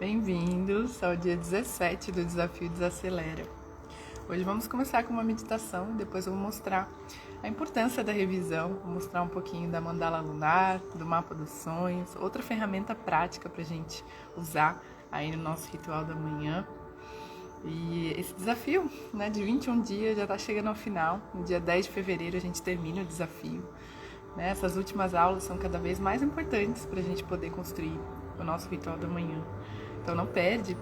Bem-vindos ao dia 17 do Desafio Desacelera. Hoje vamos começar com uma meditação e depois eu vou mostrar a importância da revisão, vou mostrar um pouquinho da mandala lunar, do mapa dos sonhos, outra ferramenta prática para a gente usar aí no nosso ritual da manhã. E esse desafio, de 21 dias já está chegando ao final. No dia 10 de fevereiro a gente termina o desafio. Essas últimas aulas são cada vez mais importantes para a gente poder construir o nosso ritual da manhã. Então não perde,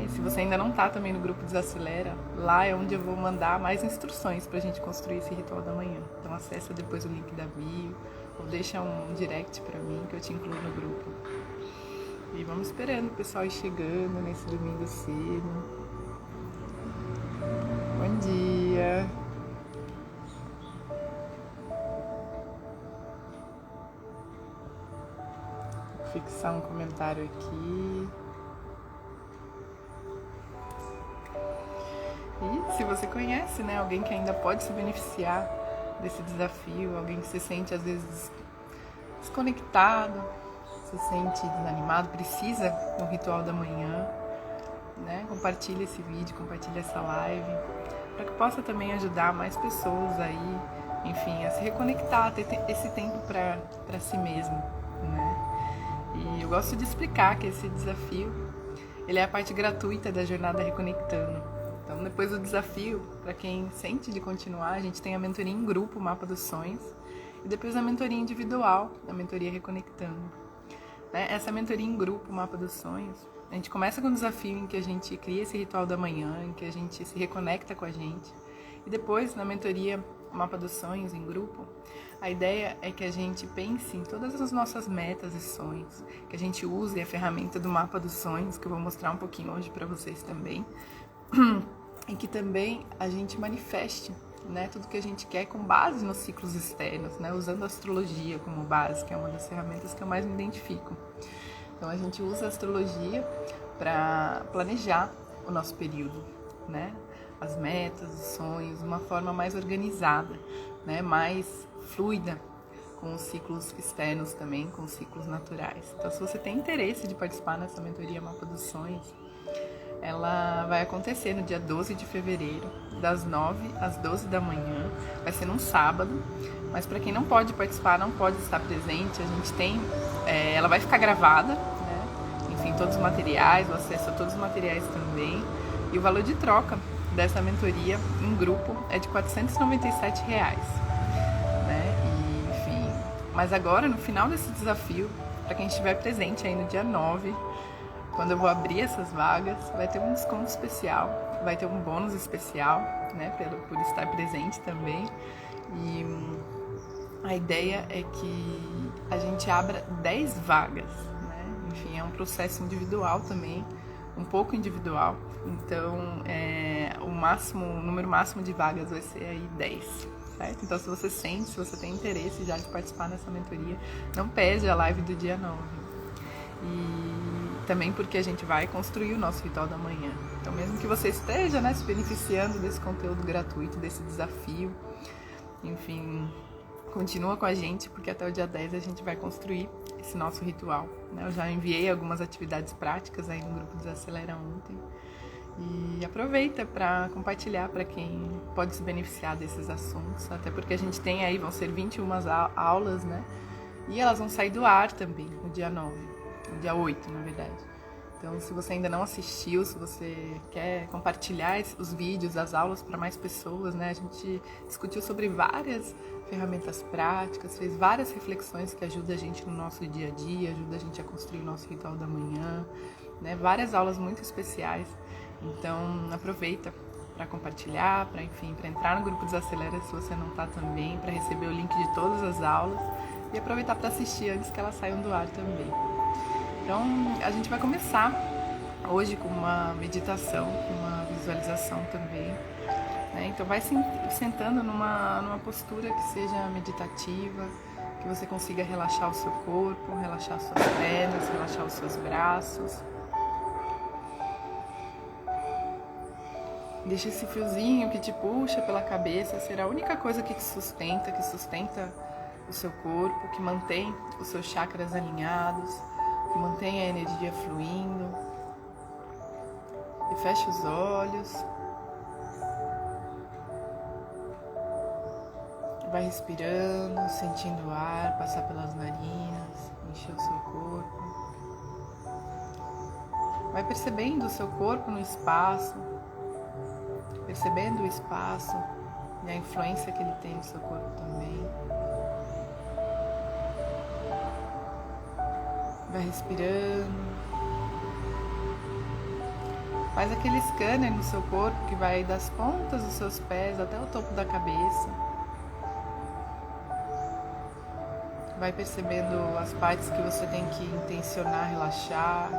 E se você ainda não está também no grupo Desacelera, lá é onde eu vou mandar mais instruções para a gente construir esse ritual da manhã. Então acessa depois o link da bio, ou deixa um direct para mim que eu te incluo no grupo. E vamos esperando o pessoal ir chegando nesse domingo cedo. Bom dia! Vou fixar um comentário aqui. E se você conhece, alguém que ainda pode se beneficiar desse desafio, alguém que se sente às vezes desconectado, se sente desanimado, precisa de um ritual da manhã, compartilha esse vídeo, compartilha essa live, para que possa também ajudar mais pessoas aí, enfim, a se reconectar, a ter esse tempo para si mesmo, E eu gosto de explicar que esse desafio, ele é a parte gratuita da jornada Reconectando. Então, depois do desafio, para quem sente de continuar, a gente tem a mentoria em grupo, o Mapa dos Sonhos, e depois a mentoria individual, a mentoria Reconectando. Essa mentoria em grupo, o Mapa dos Sonhos, a gente começa com um desafio em que a gente cria esse ritual da manhã, em que a gente se reconecta com a gente. E depois, na mentoria Mapa dos Sonhos em grupo, a ideia é que a gente pense em todas as nossas metas e sonhos, que a gente use a ferramenta do Mapa dos Sonhos, que eu vou mostrar um pouquinho hoje para vocês também, e que também a gente manifeste tudo que a gente quer com base nos ciclos externos, usando a astrologia como base, que é uma das ferramentas que eu mais me identifico. Então a gente usa a astrologia para planejar o nosso período, as metas, os sonhos, de uma forma mais organizada, mais fluida, com os ciclos externos também, com os ciclos naturais. Então, se você tem interesse de participar nessa mentoria Mapa dos Sonhos, ela vai acontecer no dia 12 de fevereiro, das 9 às 12 da manhã, vai ser num sábado, mas para quem não pode participar, não pode estar presente, a gente tem, ela vai ficar gravada, enfim, todos os materiais, o acesso a todos os materiais também, e o valor de troca dessa mentoria em grupo é de R$497, E, enfim, mas agora, no final desse desafio, para quem estiver presente aí no dia 9, quando eu vou abrir essas vagas, vai ter um desconto especial, vai ter um bônus especial, por estar presente também. E a ideia é que a gente abra 10 vagas, Enfim, é um processo individual também, um pouco individual. Então, o número máximo de vagas vai ser aí 10, certo? Então, se você tem interesse já de participar nessa mentoria, não perde a live do dia 9. E também porque a gente vai construir o nosso ritual da manhã. Então, mesmo que você esteja se beneficiando desse conteúdo gratuito, desse desafio, enfim, continua com a gente, porque até o dia 10 a gente vai construir esse nosso ritual. Eu já enviei algumas atividades práticas aí no grupo Desacelera ontem. E aproveita para compartilhar para quem pode se beneficiar desses assuntos, até porque a gente tem aí, vão ser 21 aulas, E elas vão sair do ar também no dia 9. No dia 8, na verdade. Então, se você ainda não assistiu, se você quer compartilhar os vídeos, as aulas para mais pessoas, A gente discutiu sobre várias ferramentas práticas, fez várias reflexões que ajudam a gente no nosso dia a dia, ajudam a gente a construir o nosso ritual da manhã, Várias aulas muito especiais. Então, aproveita para compartilhar, para entrar no grupo Desacelera se você não está também, para receber o link de todas as aulas e aproveitar para assistir antes que elas saiam do ar também. Então, a gente vai começar hoje com uma meditação, com uma visualização também, Então, vai sentando numa postura que seja meditativa, que você consiga relaxar o seu corpo, relaxar suas pernas, relaxar os seus braços. Deixa esse fiozinho que te puxa pela cabeça ser a única coisa que te sustenta, o seu corpo, que mantém os seus chakras alinhados, que mantém a energia fluindo. Feche os olhos. Vai respirando, sentindo o ar passar pelas narinas, encher o seu corpo. Vai percebendo o seu corpo no espaço, percebendo o espaço e a influência que ele tem no seu corpo também. Vai respirando. Faz aquele scanner no seu corpo que vai das pontas dos seus pés até o topo da cabeça. Vai percebendo as partes que você tem que intencionar relaxar,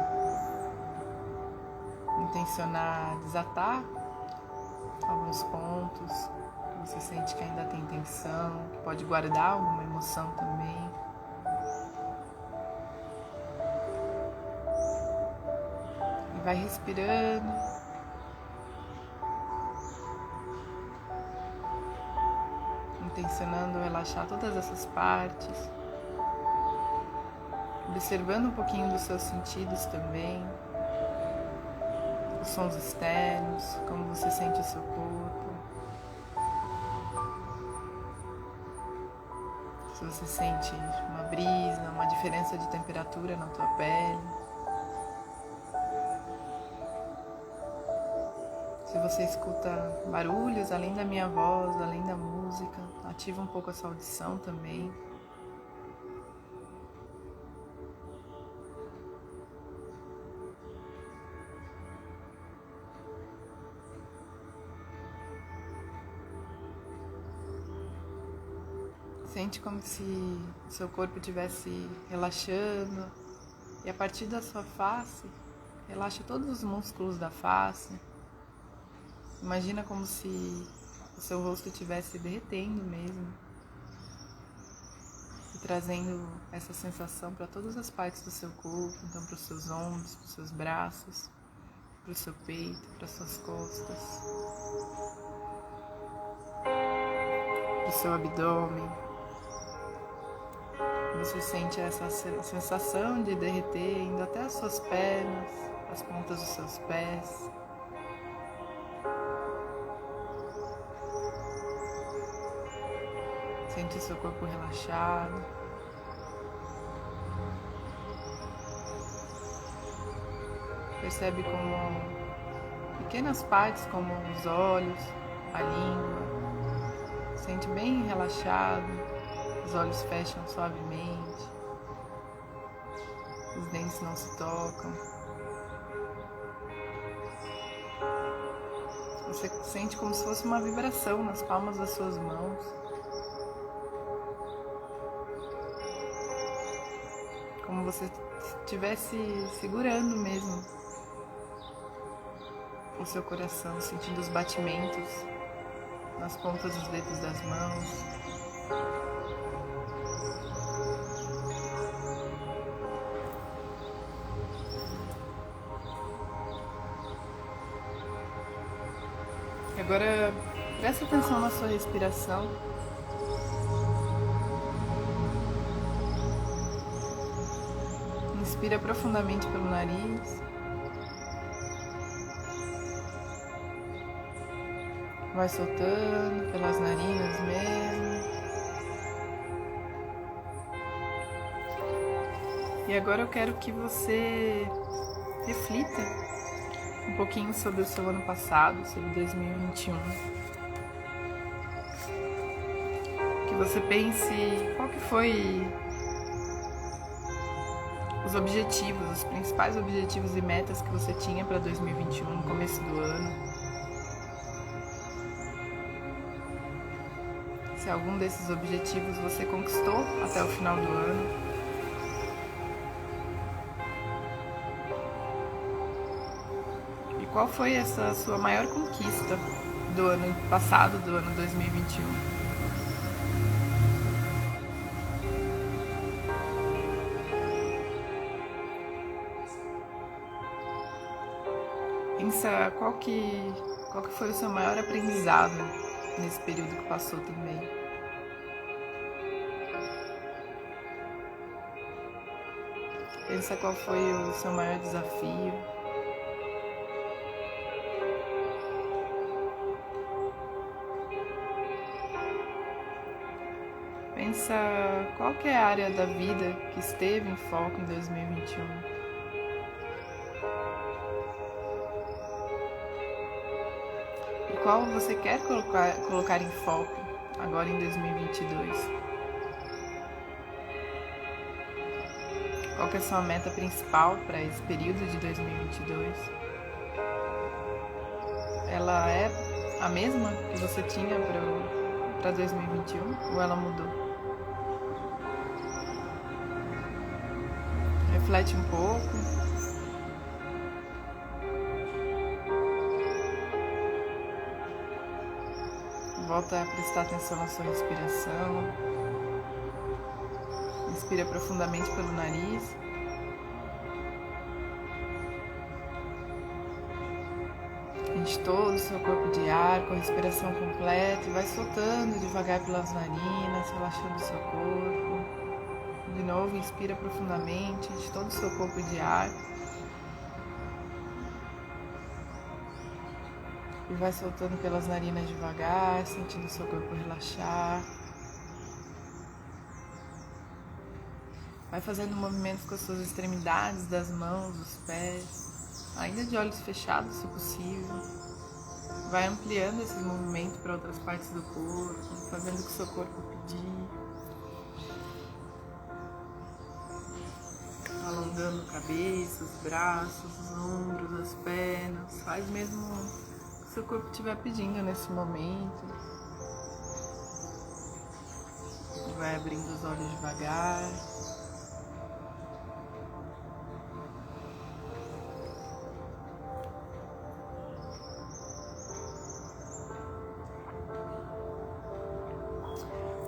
intencionar desatar alguns pontos que você sente que ainda tem tensão, que pode guardar alguma emoção também. E vai respirando. Intencionando relaxar todas essas partes. Observando um pouquinho dos seus sentidos também. Os sons externos, como você sente o seu corpo. Se você sente uma brisa, uma diferença de temperatura na tua pele. Se você escuta barulhos além da minha voz, além da música, ativa um pouco a sua audição também. Sente como se o seu corpo estivesse relaxando e a partir da sua face, relaxa todos os músculos da face. Imagina como se o seu rosto estivesse derretendo mesmo e trazendo essa sensação para todas as partes do seu corpo, então para os seus ombros, para os seus braços, para o seu peito, para as suas costas, para o seu abdômen. Você sente essa sensação de derreter indo até as suas pernas, as pontas dos seus pés. Sente o seu corpo relaxado. Percebe como pequenas partes, como os olhos, a língua. Sente bem relaxado. Os olhos fecham suavemente, os dentes não se tocam. Você sente como se fosse uma vibração nas palmas das suas mãos. Como você estivesse segurando mesmo o seu coração, sentindo os batimentos nas pontas dos dedos das mãos. Agora, preste atenção na sua respiração. Inspira profundamente pelo nariz. Vai soltando pelas narinas mesmo. E agora eu quero que você reflita um pouquinho sobre o seu ano passado, sobre 2021. Que você pense qual que foi os objetivos, os principais objetivos e metas que você tinha para 2021 no começo do ano. Se algum desses objetivos você conquistou até o final do ano. Qual foi essa sua maior conquista do ano passado, do ano 2021? Pensa qual que foi o seu maior aprendizado nesse período que passou também. Pensa qual foi o seu maior desafio. Pensa qual que é a área da vida que esteve em foco em 2021. E qual você quer colocar em foco agora em 2022? Qual que é a sua meta principal para esse período de 2022? Ela é a mesma que você tinha para 2021 ou ela mudou? Reflete um pouco. Volta a prestar atenção na sua respiração. Inspira profundamente pelo nariz. Enche todo o seu corpo de ar com a respiração completa e vai soltando devagar pelas narinas, relaxando o seu corpo. De novo, inspira profundamente, enche todo o seu corpo de ar. E vai soltando pelas narinas devagar, sentindo o seu corpo relaxar. Vai fazendo movimentos com as suas extremidades, das mãos, dos pés, ainda de olhos fechados, se possível. Vai ampliando esses movimentos para outras partes do corpo, fazendo o que o seu corpo pedir. Alongando a cabeça, os braços, os ombros, as pernas. Faz mesmo o que o seu corpo estiver pedindo nesse momento. Vai abrindo os olhos devagar.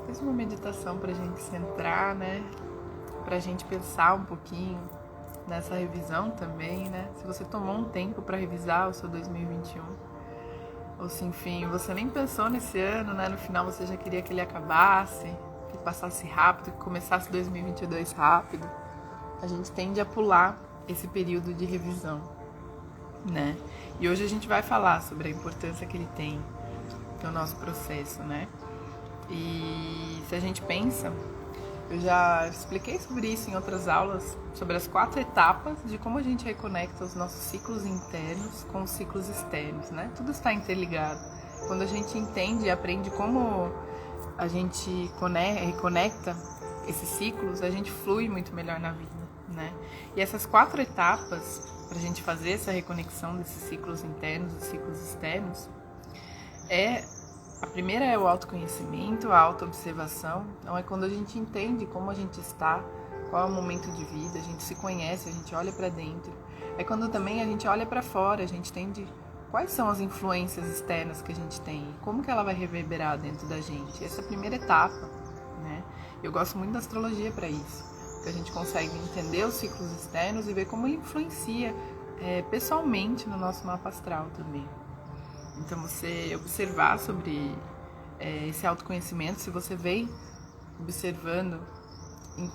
Faz uma meditação pra gente centrar, né? Pra gente pensar um pouquinho nessa revisão também, né? Se você tomou um tempo pra revisar o seu 2021, ou se, enfim, você nem pensou nesse ano, né? No final você já queria que ele acabasse, que passasse rápido, que começasse 2022 rápido. A gente tende a pular esse período de revisão, né? E hoje a gente vai falar sobre a importância que ele tem no nosso processo, né? E se a gente pensa, eu já expliquei sobre isso em outras aulas, sobre as 4 etapas de como a gente reconecta os nossos ciclos internos com os ciclos externos, né? Tudo está interligado. Quando a gente entende e aprende como a gente reconecta esses ciclos, a gente flui muito melhor na vida, né? E essas 4 etapas para a gente fazer essa reconexão desses ciclos internos e ciclos externos a primeira é o autoconhecimento, a autoobservação. Então é quando a gente entende como a gente está, qual é o momento de vida, a gente se conhece, a gente olha para dentro. É quando também a gente olha para fora, a gente entende quais são as influências externas que a gente tem, como que ela vai reverberar dentro da gente. Essa é a primeira etapa, né? Eu gosto muito da astrologia para isso, porque a gente consegue entender os ciclos externos e ver como ele influencia pessoalmente no nosso mapa astral também. Então, você observar sobre esse autoconhecimento, se você vem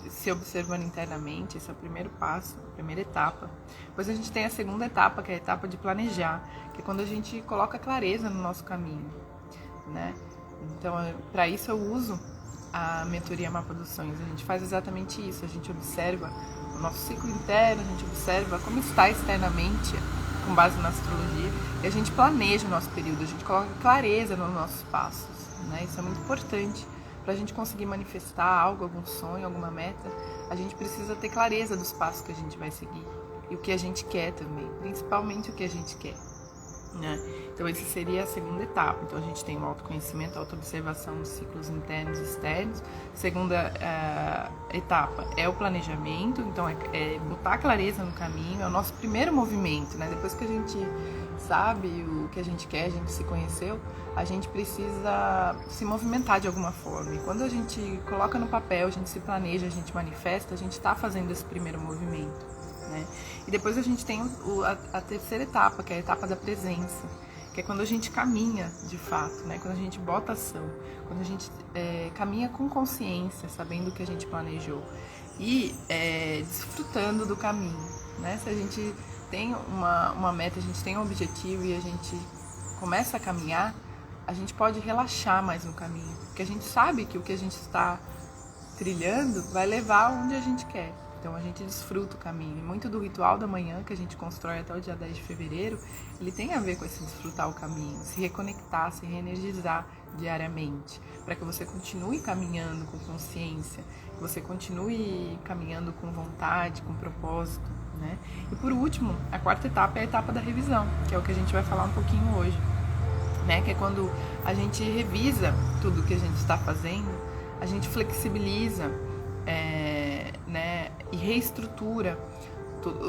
se observando internamente, esse é o primeiro passo, a primeira etapa. Depois a gente tem a segunda etapa, que é a etapa de planejar, que é quando a gente coloca clareza no nosso caminho, né? Então, para isso eu uso a mentoria Mapa dos Sonhos. A gente faz exatamente isso, a gente observa o nosso ciclo interno, a gente observa como está externamente, com base na astrologia, e a gente planeja o nosso período, a gente coloca clareza nos nossos passos, né? Isso é muito importante. Para a gente conseguir manifestar algo, algum sonho, alguma meta, a gente precisa ter clareza dos passos que a gente vai seguir e o que a gente quer também, principalmente o que a gente quer, né? Então, essa seria a segunda etapa. Então, a gente tem o autoconhecimento, a autoobservação dos ciclos internos e externos. Segunda etapa é o planejamento, então é botar clareza no caminho, é o nosso primeiro movimento, né? Depois que a gente sabe o que a gente quer, a gente se conheceu, a gente precisa se movimentar de alguma forma. E quando a gente coloca no papel, a gente se planeja, a gente manifesta, a gente está fazendo esse primeiro movimento, né? E depois a gente tem a terceira etapa, que é a etapa da presença, que é quando a gente caminha de fato, né? Quando a gente bota ação, quando a gente caminha com consciência, sabendo o que a gente planejou e desfrutando do caminho, né? Se a gente tem uma meta, a gente tem um objetivo e a gente começa a caminhar, a gente pode relaxar mais no caminho, porque a gente sabe que o que a gente está trilhando vai levar onde a gente quer. Então a gente desfruta o caminho. E muito do ritual da manhã que a gente constrói até o dia 10 de fevereiro, ele tem a ver com esse desfrutar o caminho, se reconectar, se reenergizar diariamente, para que você continue caminhando com consciência, que você continue caminhando com vontade, com propósito, né? E por último, a quarta etapa é a etapa da revisão, que é o que a gente vai falar um pouquinho hoje, né? Que é quando a gente revisa tudo que a gente está fazendo, a gente flexibiliza, né? E reestrutura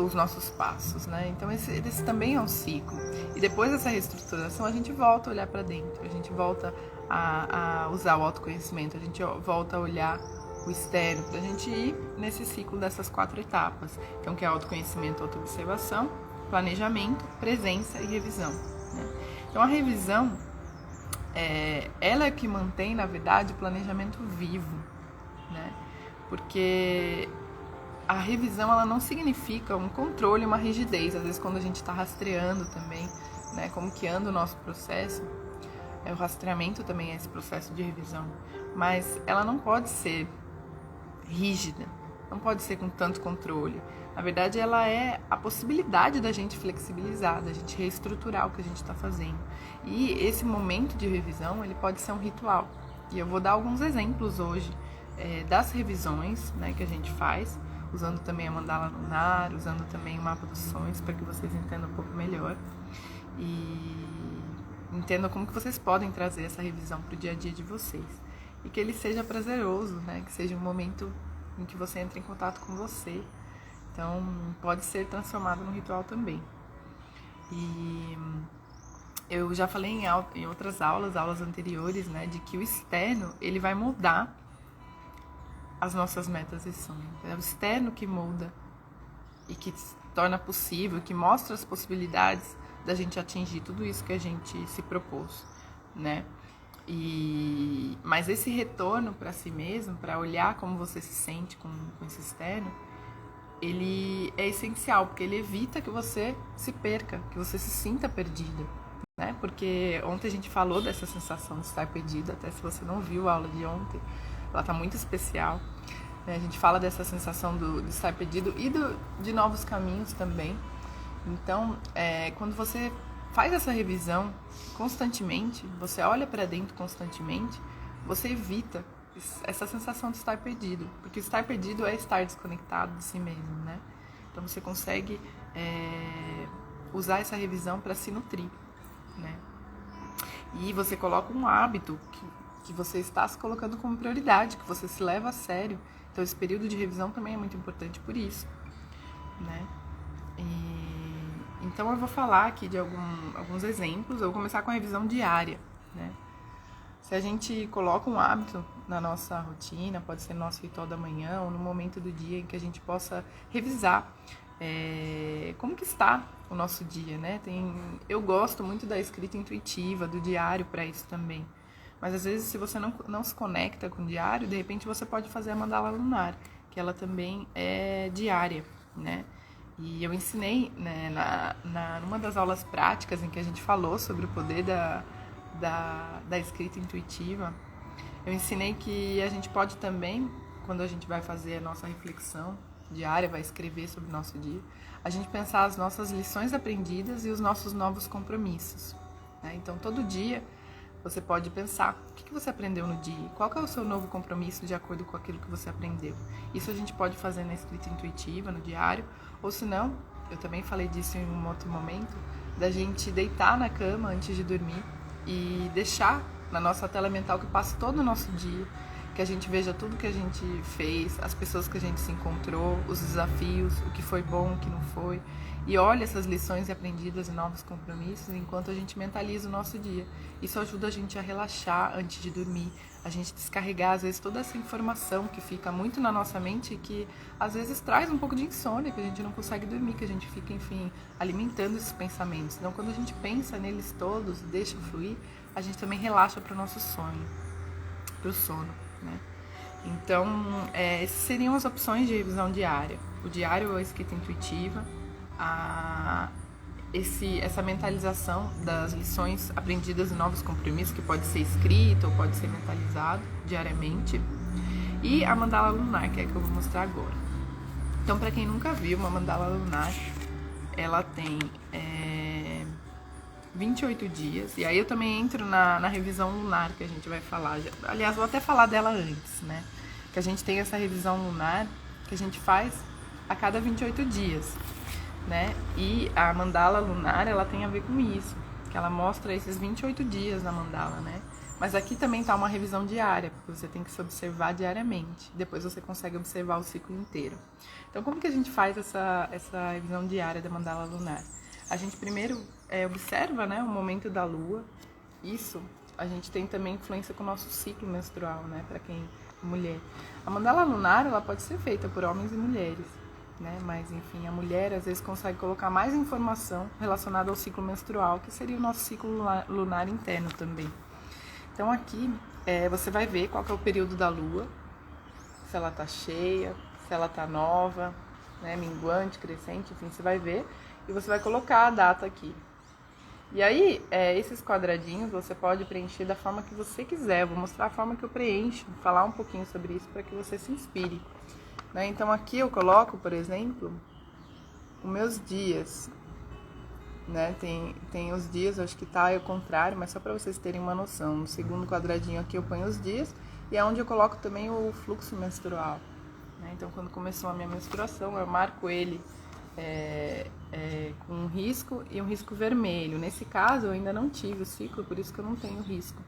os nossos passos, né? Então esse também é um ciclo. E depois dessa reestruturação a gente volta a olhar para dentro, a gente volta a usar o autoconhecimento, a gente volta a olhar o externo, para a gente ir nesse ciclo dessas 4 etapas, então que é autoconhecimento, autoobservação, planejamento, presença e revisão, né? Então a revisão, ela é que mantém, na verdade, o planejamento vivo, né? Porque a revisão, ela não significa um controle, uma rigidez. Às vezes quando a gente está rastreando também, né, como que anda o nosso processo, o rastreamento também é esse processo de revisão, mas ela não pode ser rígida, não pode ser com tanto controle. Na verdade, ela é a possibilidade da gente flexibilizar, da gente reestruturar o que a gente está fazendo. E esse momento de revisão, ele pode ser um ritual. E eu vou dar alguns exemplos hoje das revisões, né, que a gente faz, usando também a mandala lunar, usando também o mapa dos sonhos, para que vocês entendam um pouco melhor e entendam como que vocês podem trazer essa revisão para o dia a dia de vocês. E que ele seja prazeroso, né? Que seja um momento em que você entre em contato com você. Então, pode ser transformado num ritual também. E eu já falei em outras aulas anteriores, né? De que o externo, ele vai mudar as nossas metas e sonhos. É o externo que muda e que torna possível, que mostra as possibilidades da gente atingir tudo isso que a gente se propôs, né? Mas esse retorno para si mesmo, para olhar como você se sente com esse externo, ele é essencial, porque ele evita que você se perca, que você se sinta perdida, né? Porque ontem a gente falou dessa sensação de estar perdida, até se você não viu a aula de ontem, ela está muito especial, né? A gente fala dessa sensação de estar perdido e de novos caminhos também. Então, quando você faz essa revisão constantemente, você olha para dentro constantemente, você evita essa sensação de estar perdido, porque estar perdido é estar desconectado de si mesmo, né? Então você consegue usar essa revisão para se nutrir, né? E você coloca um hábito que você está se colocando como prioridade, que você se leva a sério. Então esse período de revisão também é muito importante por isso, né? Então eu vou falar aqui de alguns exemplos. Eu vou começar com a revisão diária, né? Se a gente coloca um hábito na nossa rotina, pode ser no nosso ritual da manhã ou no momento do dia em que a gente possa revisar como que está o nosso dia, né? Eu gosto muito da escrita intuitiva, do diário para isso também. Mas às vezes, se você não se conecta com o diário, de repente você pode fazer a mandala lunar, que ela também é diária, né? E eu ensinei, né, numa das aulas práticas em que a gente falou sobre o poder da escrita intuitiva, eu ensinei que a gente pode também, quando a gente vai fazer a nossa reflexão diária, vai escrever sobre o nosso dia, a gente pensar as nossas lições aprendidas e os nossos novos compromissos, né? Então, todo dia você pode pensar o que você aprendeu no dia, qual que é o seu novo compromisso de acordo com aquilo que você aprendeu. Isso a gente pode fazer na escrita intuitiva, no diário, ou se não, eu também falei disso em um outro momento, da gente deitar na cama antes de dormir e deixar na nossa tela mental que passe todo o nosso dia, que a gente veja tudo que a gente fez, as pessoas que a gente se encontrou, os desafios, o que foi bom, o que não foi, e olha essas lições aprendidas e novos compromissos enquanto a gente mentaliza o nosso dia. Isso ajuda a gente a relaxar antes de dormir, a gente descarregar às vezes toda essa informação que fica muito na nossa mente e que às vezes traz um pouco de insônia, que a gente não consegue dormir, que a gente fica, enfim, alimentando esses pensamentos. Então, quando a gente pensa neles todos, deixa fluir, a gente também relaxa para o nosso sonho, para o sono, né? Então, essas seriam as opções de revisão diária. O diário ou a escrita intuitiva, essa mentalização das lições aprendidas e novos compromissos, que pode ser escrito ou pode ser mentalizado diariamente. e a mandala lunar, que é a que eu vou mostrar agora. Então, para quem nunca viu uma mandala lunar, ela tem 28 dias, e aí eu também entro na revisão lunar que a gente vai falar. Aliás, vou até falar dela antes, né? Que a gente tem essa revisão lunar que a gente faz a cada 28 dias, né? E a mandala lunar, ela tem a ver com isso, que ela mostra esses 28 dias na mandala, né? Mas aqui também tá uma revisão diária, porque você tem que se observar diariamente. Depois você consegue observar o ciclo inteiro. Então, como que a gente faz essa revisão diária da mandala lunar? A gente primeiro observa, né, o momento da lua. Isso, a gente tem também influência com o nosso ciclo menstrual, né, para quem é mulher. A mandala lunar, ela pode ser feita por homens e mulheres, né, mas enfim, a mulher às vezes consegue colocar mais informação relacionada ao ciclo menstrual, que seria o nosso ciclo lunar interno também. Então aqui você vai ver qual que é o período da lua, se ela tá cheia, se ela tá nova, né, minguante, crescente, enfim, você vai ver e você vai colocar a data aqui. E aí, esses quadradinhos você pode preencher da forma que você quiser. Eu vou mostrar a forma que eu preencho, falar um pouquinho sobre isso para que você se inspire, né? Então aqui eu coloco, por exemplo, os meus dias, né? Tem os dias, eu acho que tá ao contrário, mas só para vocês terem uma noção. No segundo quadradinho aqui eu ponho os dias e é onde eu coloco também o fluxo menstrual, né? Então quando começou a minha menstruação eu marco ele com um risco e um risco vermelho. Nesse caso eu ainda não tive o ciclo, por isso que eu não tenho risco,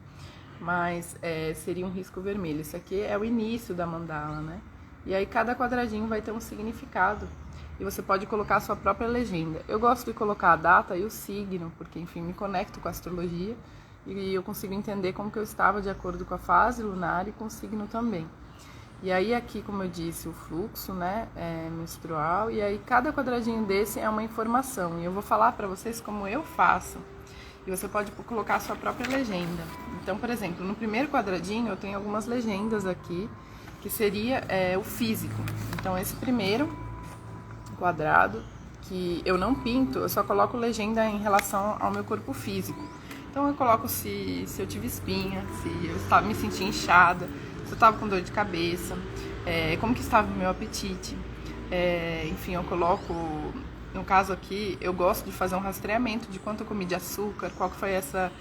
mas seria um risco vermelho. Isso aqui é o início da mandala, né? E aí cada quadradinho vai ter um significado e você pode colocar a sua própria legenda. Eu gosto de colocar a data e o signo, porque enfim, me conecto com a astrologia e eu consigo entender como que eu estava de acordo com a fase lunar e com o signo também. E aí aqui, como eu disse, o fluxo, né, menstrual, e aí cada quadradinho desse é uma informação. E eu vou falar para vocês como eu faço. E você pode colocar a sua própria legenda. Então, por exemplo, no primeiro quadradinho eu tenho algumas legendas aqui, que seria o físico. Então, esse primeiro quadrado, que eu não pinto, eu só coloco legenda em relação ao meu corpo físico. Então, eu coloco se eu tive espinha, se eu me senti inchada, se eu estava com dor de cabeça, como que estava o meu apetite. Enfim, eu coloco, no caso aqui, eu gosto de fazer um rastreamento de quanto eu comi de açúcar, qual que foi essa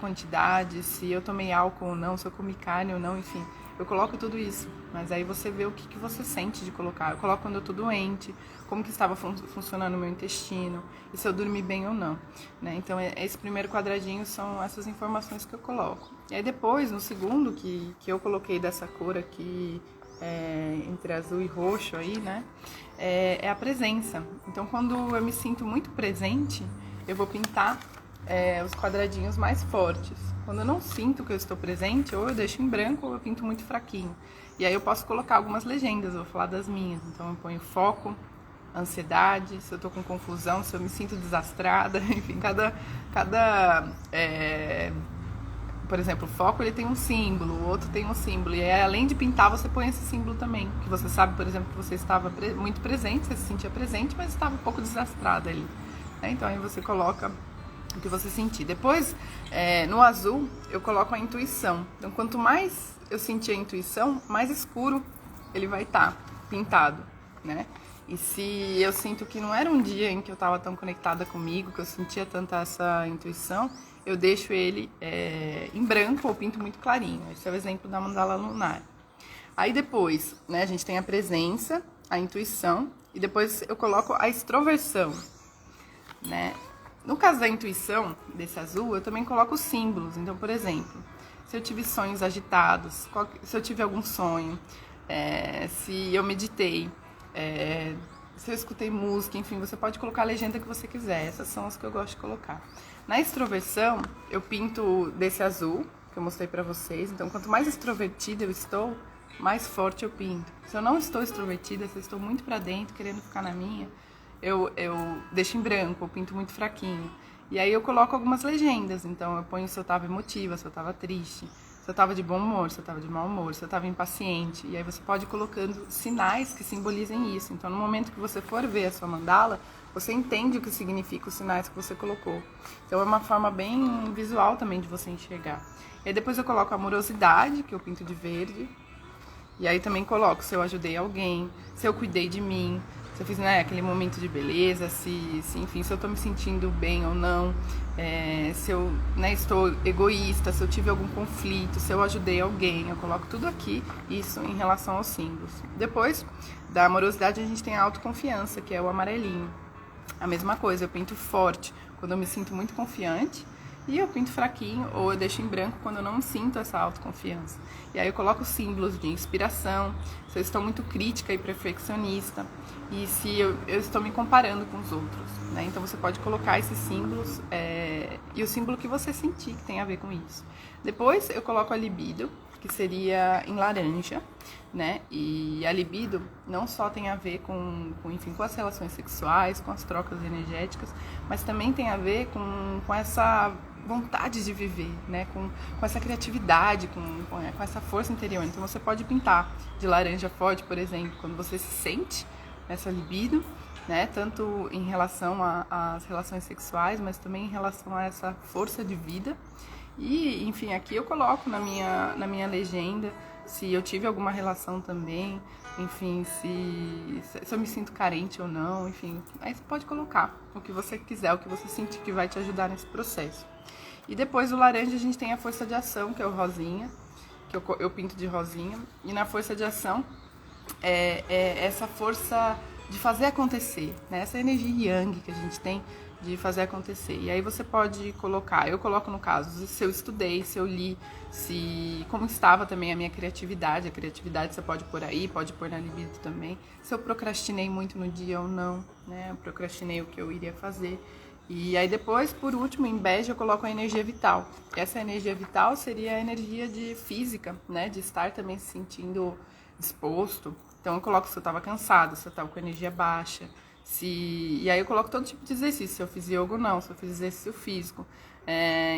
quantidade, se eu tomei álcool ou não, se eu comi carne ou não, enfim. Eu coloco tudo isso, mas aí você vê o que você sente de colocar. Eu coloco quando eu tô doente, como que estava funcionando o meu intestino, e se eu dormi bem ou não, né? Então, esse primeiro quadradinho são essas informações que eu coloco. E aí depois, no segundo, que eu coloquei dessa cor aqui, entre azul e roxo aí, né? É a presença. Então, quando eu me sinto muito presente, eu vou pintar os quadradinhos mais fortes. Quando eu não sinto que eu estou presente, ou eu deixo em branco ou eu pinto muito fraquinho. E aí eu posso colocar algumas legendas, eu vou falar das minhas. Então eu ponho foco, ansiedade, se eu tô com confusão, se eu me sinto desastrada, enfim, por exemplo, o foco ele tem um símbolo, o outro tem um símbolo. E aí, além de pintar, você põe esse símbolo também. Que você sabe, por exemplo, que você estava muito presente, você se sentia presente, mas estava um pouco desastrada ali, né? Então aí você coloca o que você sentir. Depois, no azul, eu coloco a intuição. Então, quanto mais eu sentir a intuição, mais escuro ele vai estar pintado, né? E se eu sinto que não era um dia em que eu estava tão conectada comigo, que eu sentia tanta essa intuição, eu deixo ele em branco ou pinto muito clarinho. Esse é o exemplo da mandala lunar. Aí depois, né, a gente tem a presença, a intuição, e depois eu coloco a extroversão, né? No caso da intuição, desse azul, eu também coloco os símbolos. Então, por exemplo, se eu tive sonhos agitados, se eu tive algum sonho, se eu meditei, se eu escutei música, enfim, você pode colocar a legenda que você quiser. Essas são as que eu gosto de colocar. Na extroversão, eu pinto desse azul, que eu mostrei pra vocês. Então, quanto mais extrovertida eu estou, mais forte eu pinto. Se eu não estou extrovertida, se eu estou muito pra dentro, querendo ficar na minha, eu deixo em branco, eu pinto muito fraquinho. E aí eu coloco algumas legendas. Então eu ponho se eu estava emotiva, se eu estava triste, se eu estava de bom humor, se eu estava de mau humor, se eu estava impaciente. E aí você pode ir colocando sinais que simbolizem isso. Então no momento que você for ver a sua mandala, você entende o que significa os sinais que você colocou. Então é uma forma bem visual também de você enxergar. E aí depois eu coloco a amorosidade, que eu pinto de verde. E aí também coloco se eu ajudei alguém, se eu cuidei de mim, se eu fiz, né, aquele momento de beleza, enfim, se eu tô me sentindo bem ou não, se eu, né, estou egoísta, se eu tive algum conflito, se eu ajudei alguém, eu coloco tudo aqui, isso em relação aos símbolos. Depois da amorosidade a gente tem a autoconfiança, que é o amarelinho. A mesma coisa, eu pinto forte quando eu me sinto muito confiante, e eu pinto fraquinho ou eu deixo em branco quando eu não sinto essa autoconfiança. E aí eu coloco símbolos de inspiração, se eu estou muito crítica e perfeccionista, e se eu estou me comparando com os outros, né? Então você pode colocar esses símbolos e o símbolo que você sentir que tem a ver com isso. Depois eu coloco a libido, que seria em laranja, né? E a libido não só tem a ver com as relações sexuais, com as trocas energéticas, mas também tem a ver com essa vontade de viver, né? Com essa criatividade, com essa força interior. Então você pode pintar de laranja forte, por exemplo, quando você se sente essa libido, né? Tanto em relação às relações sexuais, mas também em relação a essa força de vida. E, enfim, aqui eu coloco na minha legenda se eu tive alguma relação também, enfim, se eu me sinto carente ou não, enfim. Aí você pode colocar o que você quiser, o que você sentir que vai te ajudar nesse processo. E depois do laranja a gente tem a força de ação, que é o rosinha, que eu pinto de rosinha. E na força de ação é essa força de fazer acontecer, né? Essa energia yang que a gente tem de fazer acontecer. E aí você pode colocar, eu coloco no caso, se eu estudei, se eu li, como estava também a minha criatividade. A criatividade você pode pôr aí, pode pôr na libido também. Se eu procrastinei muito no dia ou não, né? Eu procrastinei o que eu iria fazer. E aí depois, por último, em bege, eu coloco a energia vital. Essa energia vital seria a energia de física, né? De estar também se sentindo disposto. Então eu coloco se eu estava cansado, se eu estava com energia baixa. E aí eu coloco todo tipo de exercício, se eu fiz yoga ou não, se eu fiz exercício físico.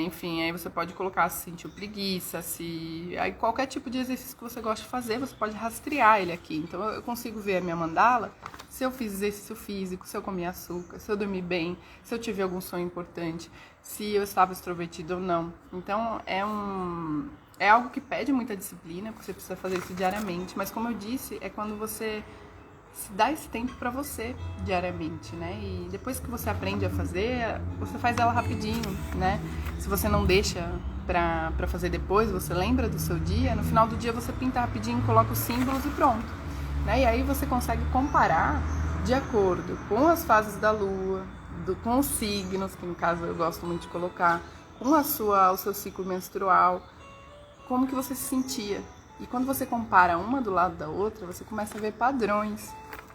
Enfim, aí você pode colocar se sentiu preguiça, aí qualquer tipo de exercício que você gosta de fazer, você pode rastrear ele aqui. Então eu consigo ver a minha mandala, se eu fiz exercício físico, se eu comi açúcar, se eu dormi bem, se eu tive algum sonho importante, se eu estava extrovertido ou não. Então é algo que pede muita disciplina, porque você precisa fazer isso diariamente. Mas como eu disse, é quando você se dá esse tempo pra você diariamente, né? E depois que você aprende a fazer, você faz ela rapidinho, né? Se você não deixa pra fazer depois, você lembra do seu dia, no final do dia você pinta rapidinho, coloca os símbolos e pronto, né? E aí você consegue comparar de acordo com as fases da lua, com os signos, que no caso eu gosto muito de colocar, com o seu ciclo menstrual, como que você se sentia. E quando você compara uma do lado da outra, você começa a ver padrões.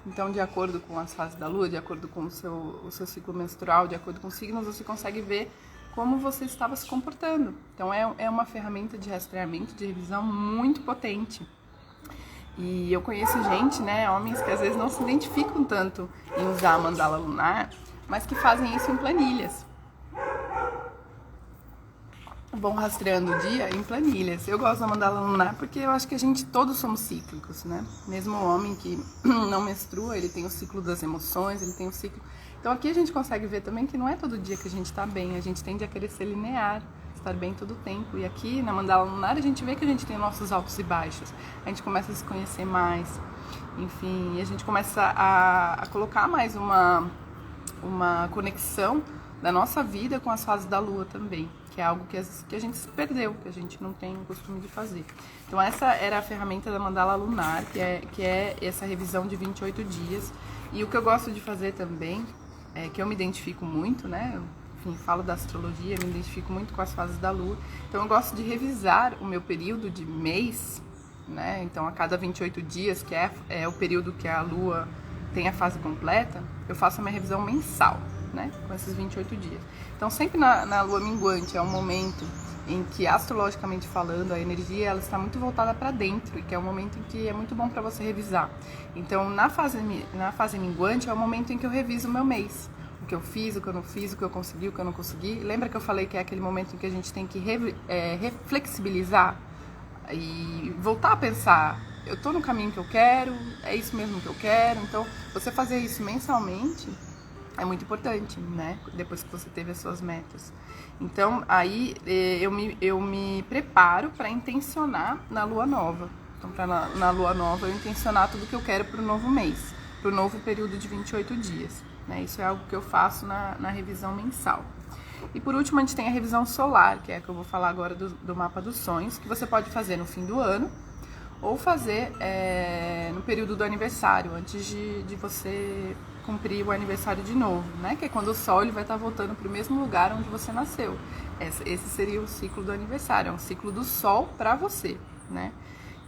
Então, de acordo com as fases da lua, de acordo com o seu ciclo menstrual, de acordo com os signos, você consegue ver como você estava se comportando. Então, é uma ferramenta de rastreamento, de revisão muito potente. E eu conheço gente, né, homens que às vezes não se identificam tanto em usar a mandala lunar, mas que fazem isso em planilhas. Vão rastreando o dia em planilhas. Eu gosto da mandala lunar porque eu acho que todos somos cíclicos, né? Mesmo o homem que não menstrua, ele tem o ciclo das emoções, ele tem o ciclo... Então aqui a gente consegue ver também que não é todo dia que a gente tá bem, a gente tende a querer ser linear, estar bem todo o tempo. E aqui na mandala lunar a gente vê que a gente tem nossos altos e baixos, a gente começa a se conhecer mais, enfim, e a gente começa a colocar mais uma conexão da nossa vida com as fases da lua também, que é algo que a gente se perdeu, que a gente não tem o costume de fazer. Então essa era a ferramenta da mandala lunar, que é essa revisão de 28 dias. E o que eu gosto de fazer também, que eu me identifico muito, né? Enfim, falo da astrologia, me identifico muito com as fases da lua. Então eu gosto de revisar o meu período de mês, né? Então a cada 28 dias, que é o período que a lua tem a fase completa, eu faço a minha revisão mensal, né, com esses 28 dias. Então sempre na lua minguante é um momento em que, astrologicamente falando, a energia ela está muito voltada para dentro, e que é um momento em que é muito bom para você revisar. Então na fase minguante é o momento em que eu reviso o meu mês, o que eu fiz, o que eu não fiz, o que eu consegui, o que eu não consegui. Lembra que eu falei que é aquele momento em que a gente tem que reflexibilizar e voltar a pensar, eu estou no caminho que eu quero, é isso mesmo que eu quero. Então você fazer isso mensalmente é muito importante, né? Depois que você teve as suas metas. Então, aí eu me preparo para intencionar na lua nova. Então, para na lua nova eu intencionar tudo que eu quero para o novo mês, para o novo período de 28 dias. Né? Isso é algo que eu faço na revisão mensal. E por último, a gente tem a revisão solar, que é a que eu vou falar agora do mapa dos sonhos, que você pode fazer no fim do ano ou fazer no período do aniversário, antes de você cumprir o aniversário de novo, né? Que é quando o Sol ele vai estar voltando para o mesmo lugar onde você nasceu. Esse seria o ciclo do aniversário, é um ciclo do Sol para você, né?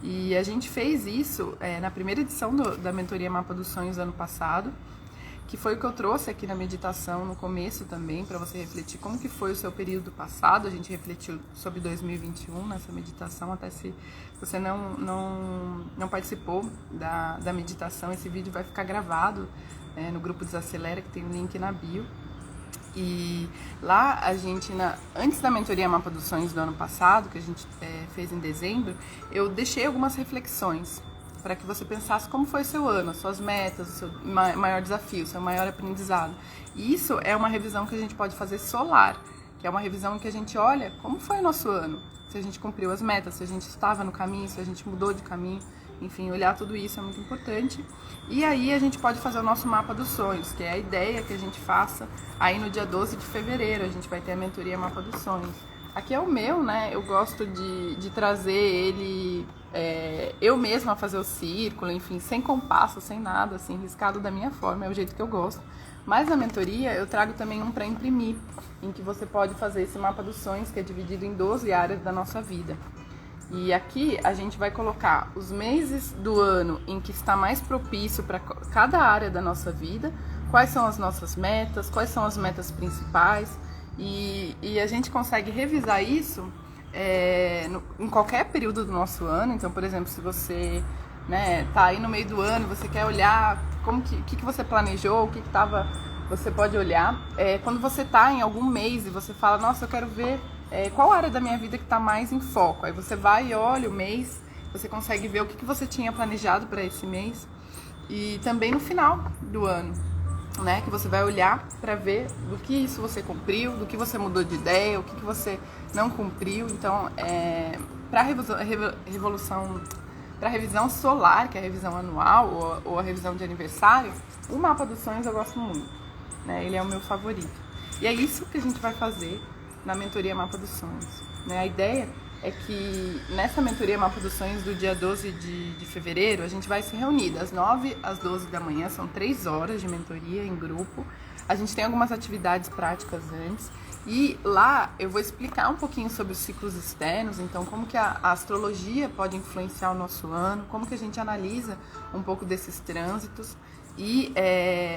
E a gente fez isso na primeira edição da mentoria Mapa dos Sonhos ano passado, que foi o que eu trouxe aqui na meditação no começo também, para você refletir como que foi o seu período passado. A gente refletiu sobre 2021 nessa meditação, até se você não participou da meditação, esse vídeo vai ficar gravado no grupo Desacelera, que tem o link na bio. E lá a gente, antes da mentoria Mapa dos Sonhos do ano passado, que a gente fez em dezembro, eu deixei algumas reflexões para que você pensasse como foi seu ano, as suas metas, o seu maior desafio, o seu maior aprendizado. E isso é uma revisão que a gente pode fazer solar, que é uma revisão em que a gente olha como foi o nosso ano, se a gente cumpriu as metas, se a gente estava no caminho, se a gente mudou de caminho, enfim, olhar tudo isso é muito importante. E aí a gente pode fazer o nosso mapa dos sonhos, que é a ideia que a gente faça aí no dia 12 de fevereiro, a gente vai ter a mentoria Mapa dos Sonhos. Aqui é o meu, né? Eu gosto de trazer ele, eu mesma fazer o círculo, enfim, sem compasso, sem nada, assim, riscado da minha forma, é o jeito que eu gosto. Mas na mentoria eu trago também um para imprimir, em que você pode fazer esse mapa dos sonhos, que é dividido em 12 áreas da nossa vida. E aqui a gente vai colocar os meses do ano em que está mais propício para cada área da nossa vida, quais são as nossas metas, quais são as metas principais. E a gente consegue revisar isso em qualquer período do nosso ano. Então, por exemplo, se você tá aí no meio do ano, você quer olhar o que você planejou, o que estava, você pode olhar. Quando você está em algum mês e você fala, nossa, eu quero ver qual área da minha vida que está mais em foco. Aí você vai e olha o mês, você consegue ver o que você tinha planejado para esse mês. E também no final do ano, né, que você vai olhar para ver do que isso você cumpriu, do que você mudou de ideia, o que você não cumpriu. Então, para a revisão solar, que é a revisão anual ou a revisão de aniversário, o mapa dos sonhos eu gosto muito, né? Ele é o meu favorito. E é isso que a gente vai fazer na mentoria Mapa dos Sonhos, né? A ideia é que nessa mentoria Mapa dos Sonhos do dia 12 de fevereiro, a gente vai se reunir das 9 às 12 da manhã, são 3 horas de mentoria em grupo. A gente tem algumas atividades práticas antes e lá eu vou explicar um pouquinho sobre os ciclos externos, então como que a astrologia pode influenciar o nosso ano, como que a gente analisa um pouco desses trânsitos e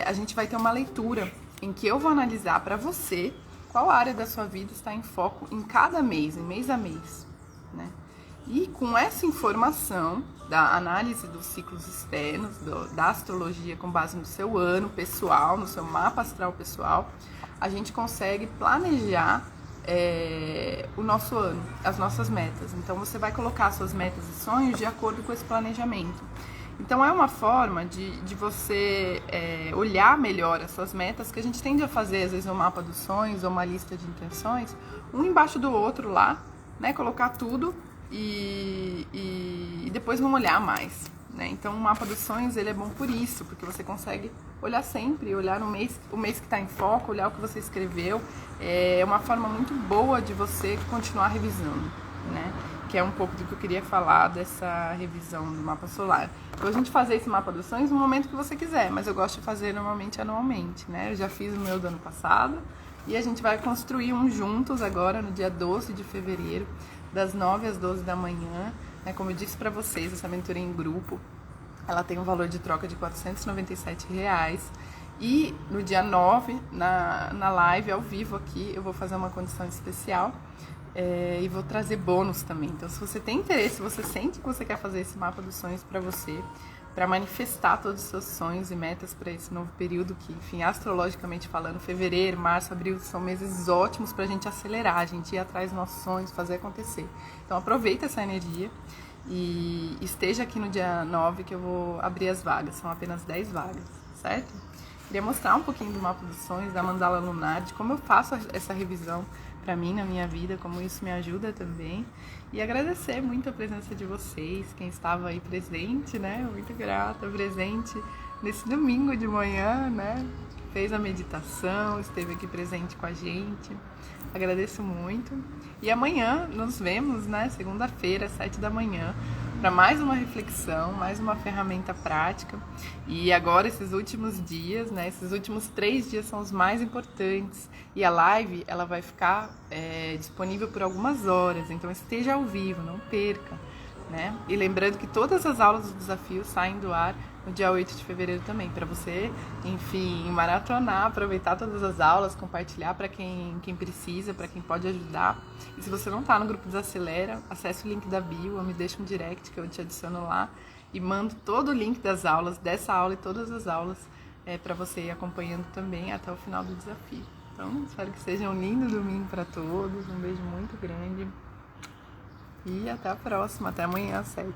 a gente vai ter uma leitura em que eu vou analisar para você qual área da sua vida está em foco em cada mês, em mês a mês, né? E com essa informação da análise dos ciclos externos, da astrologia com base no seu ano pessoal, no seu mapa astral pessoal, a gente consegue planejar o nosso ano, as nossas metas. Então você vai colocar suas metas e sonhos de acordo com esse planejamento. Então é uma forma de você olhar melhor as suas metas, que a gente tende a fazer às vezes um mapa dos sonhos ou uma lista de intenções, um embaixo do outro lá, né? Colocar tudo e depois não olhar mais, né? Então o mapa dos sonhos ele é bom por isso, porque você consegue olhar sempre, olhar o mês que está em foco, olhar o que você escreveu. É uma forma muito boa de você continuar revisando, né? Que é um pouco do que eu queria falar dessa revisão do mapa solar. Então, a gente fazer esse mapa dos sonhos no momento que você quiser, mas eu gosto de fazer normalmente anualmente, né? Eu já fiz o meu do ano passado e a gente vai construir um juntos agora no dia 12 de fevereiro, das 9 às 12 da manhã, né? Como eu disse para vocês, essa mentoria em grupo, ela tem um valor de troca de R$ 497. E no dia 9, na live ao vivo aqui, eu vou fazer uma condição especial. E vou trazer bônus também. Então, se você tem interesse, se você sente que você quer fazer esse mapa dos sonhos para você, para manifestar todos os seus sonhos e metas para esse novo período que, enfim, astrologicamente falando, fevereiro, março, abril, são meses ótimos para a gente acelerar, a gente ir atrás dos nossos sonhos, fazer acontecer. Então, aproveita essa energia e esteja aqui no dia 9 que eu vou abrir as vagas. São apenas 10 vagas, certo? Queria mostrar um pouquinho do mapa dos sonhos, da mandala lunar, de como eu faço essa revisão para mim na minha vida, como isso me ajuda também. E agradecer muito a presença de vocês, quem estava aí presente, né? Muito grata, presente nesse domingo de manhã, né? Fez a meditação, esteve aqui presente com a gente. Agradeço muito. E amanhã nos vemos, né? Segunda-feira, 7 da manhã, para mais uma reflexão, mais uma ferramenta prática. E agora esses últimos dias, né? Esses últimos 3 dias são os mais importantes. E a live, ela vai ficar disponível por algumas horas. Então esteja ao vivo, não perca, né? E lembrando que todas as aulas do desafio saem do ar no dia 8 de fevereiro também, para você, enfim, maratonar, aproveitar todas as aulas, compartilhar para quem precisa, para quem pode ajudar. E se você não está no grupo Desacelera, acesse o link da bio ou me deixa um direct que eu te adiciono lá e mando todo o link das aulas, dessa aula e todas as aulas, para você ir acompanhando também até o final do desafio. Então, espero que seja um lindo domingo para todos, um beijo muito grande e até a próxima, até amanhã às 7.